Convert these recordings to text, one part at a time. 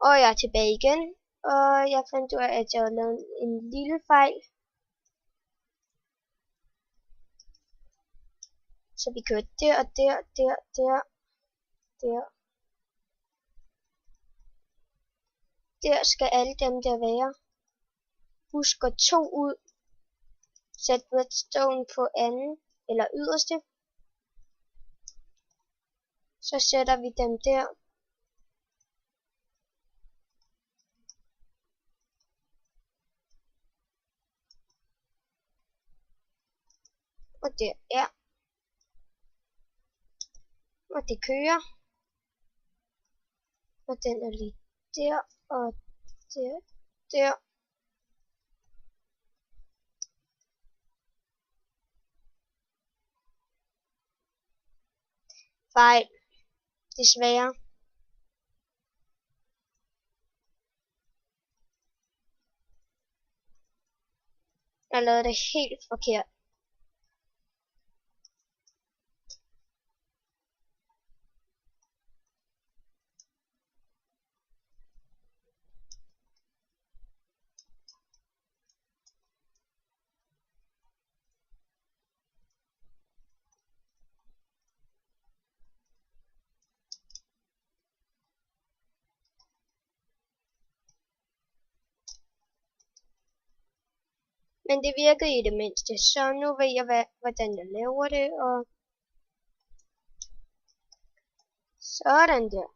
Og jeg er tilbage igen, og jeg fandt ud af, at jeg havde lavet en lille fejl. Så vi kører der og der, der. Der skal alle dem der være. Husk at 2 ud. Sæt redstone på anden eller yderste. Så sætter vi dem der. Og der er. Og det kører. Og den er lige der og der. Fejl. Desværre. Jeg lavede det helt forkert. Men det virkede i det mindste, så nu ved jeg, hvordan jeg laver det, og sådan der.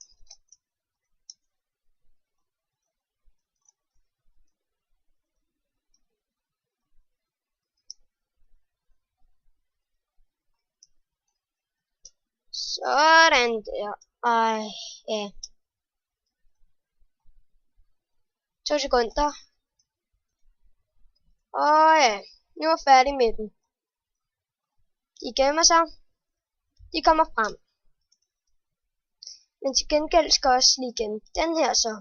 Sådan der. Ej, ja. 2 sekunder. Og ja, nu er jeg færdig med den. De gemmer sig. De kommer frem. Men til gengæld skal jeg også lige gemme den her så.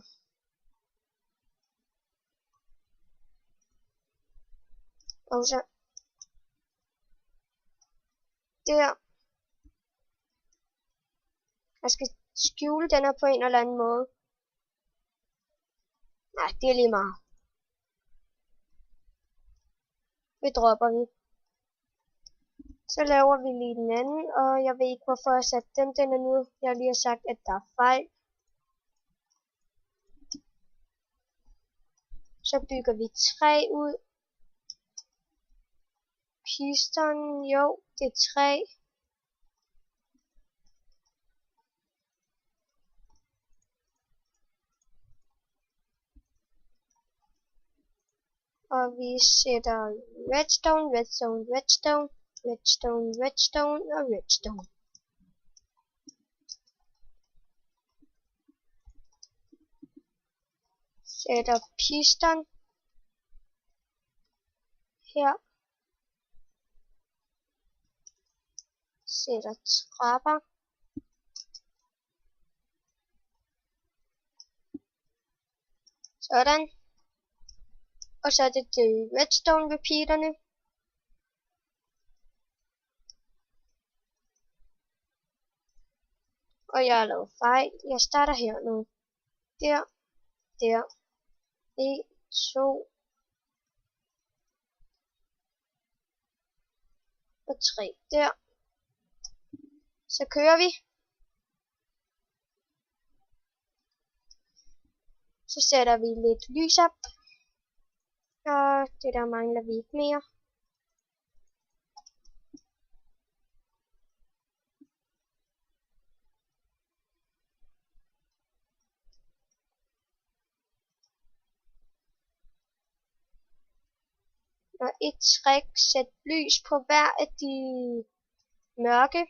Og så. Der. Jeg skal skjule den her på en eller anden måde. Nej, det er lige meget. Det dropper vi. Så laver vi lige den anden, og jeg ved ikke hvorfor jeg satte dem den er nu. Jeg har lige sagt, at der er fejl. Så bygger vi 3 ud. Piston, jo, det er 3. Og vi sætter redstone og redstone. Sætter piston her. Sætter trapper. Sådan. Og så er det redstone repeaterne. Og jeg har lavet fejl. Jeg starter her nu. Der. 1, 2 og 3 der. Så kører vi. Så sætter vi lidt lys op. Og det der mangler vi ikke mere. Og et trick, sæt lys på hver af de mørke.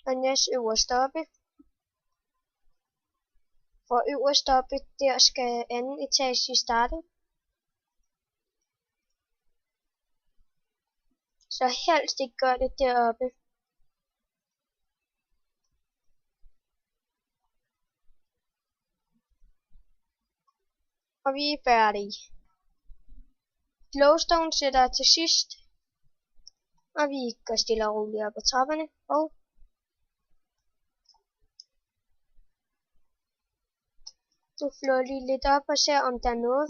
Og næst øverst oppe. For øverst oppe, der skal anden etage starte. Så helst ikke gør det deroppe. Og vi er færdige. Glowstone sætter til sidst. Og vi går stille og roligt op ad trapperne. Og Nu flår lige lidt op og ser, om der er noget.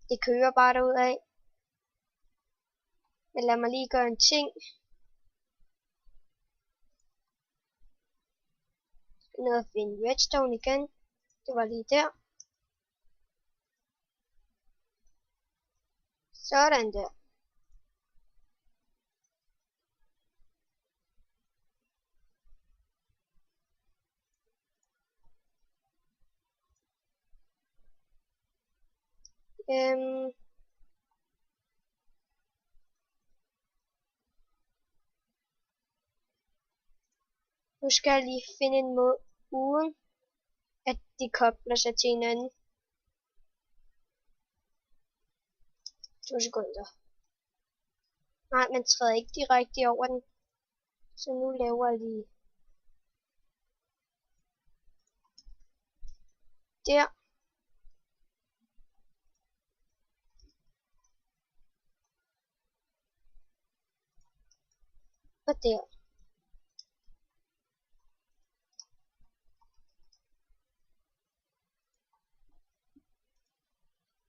Det kører bare derudad. Men lad mig lige gøre en ting. Ned og finde redstone igen. Det var lige der. Sådan der. Nu skal jeg lige finde en måde, uden at de kobler sig til hinanden. 2 sekunder. Nej, man træder ikke direkte over den. Så nu laver jeg lige der. Og der.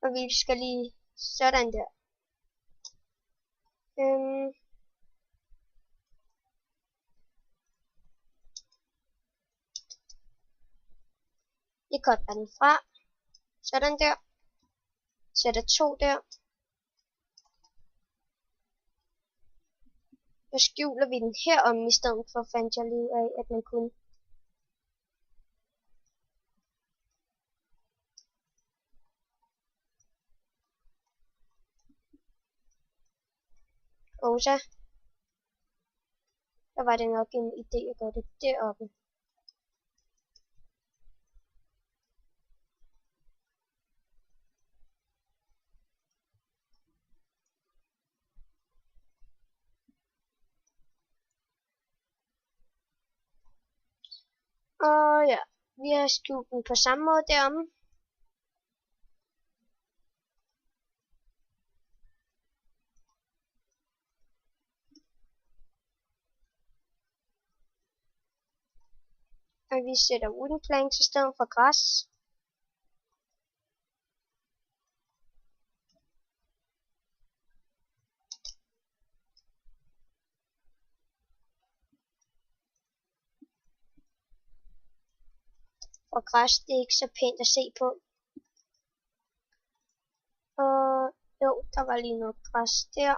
Og vi skal lige sådan der. Jeg kobler den fra. Sådan der. Sætter 2 der. Så skjuler vi den herom i stedet for, fandt jeg lige af, at man kunne. Og så. Der var det nok en idé at gøre det deroppe. Og ja, vi har skjult den på samme måde deromme. Og vi sætter wooden planks i stedet for græs. Og græs, det er ikke så pænt at se på. Og jo, der var lige noget græs der.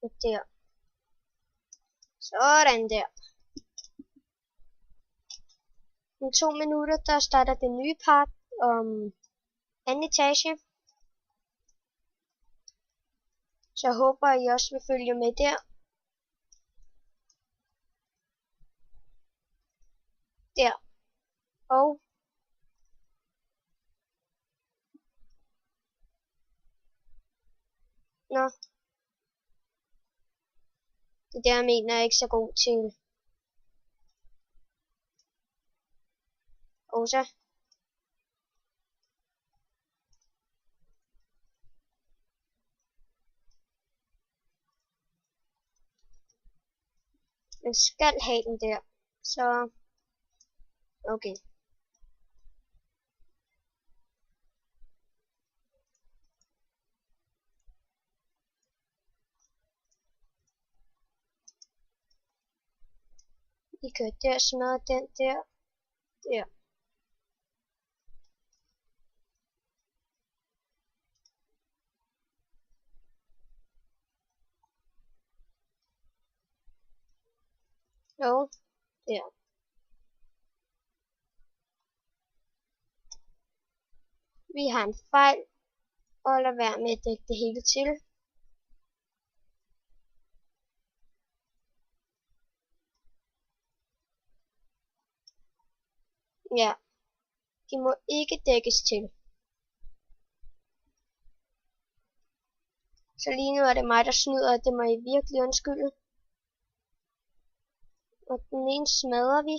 Og der. Sådan der. Om 2 minutter, der starter den nye part om anden etage. Så jeg håber, I også vil følge med der. Der. Og nå. Det der mener jeg ikke så god til. Og så. Man skal have den der. Så. Okay. Vi kører der, smadrer den der. Der. Jo. Der. Vi har en fejl. Og lad være med at dække det hele til. Ja. De må ikke dækkes til. Så lige nu er det mig, der snyder, og det må I virkelig undskylde. Og den ene smadrer vi.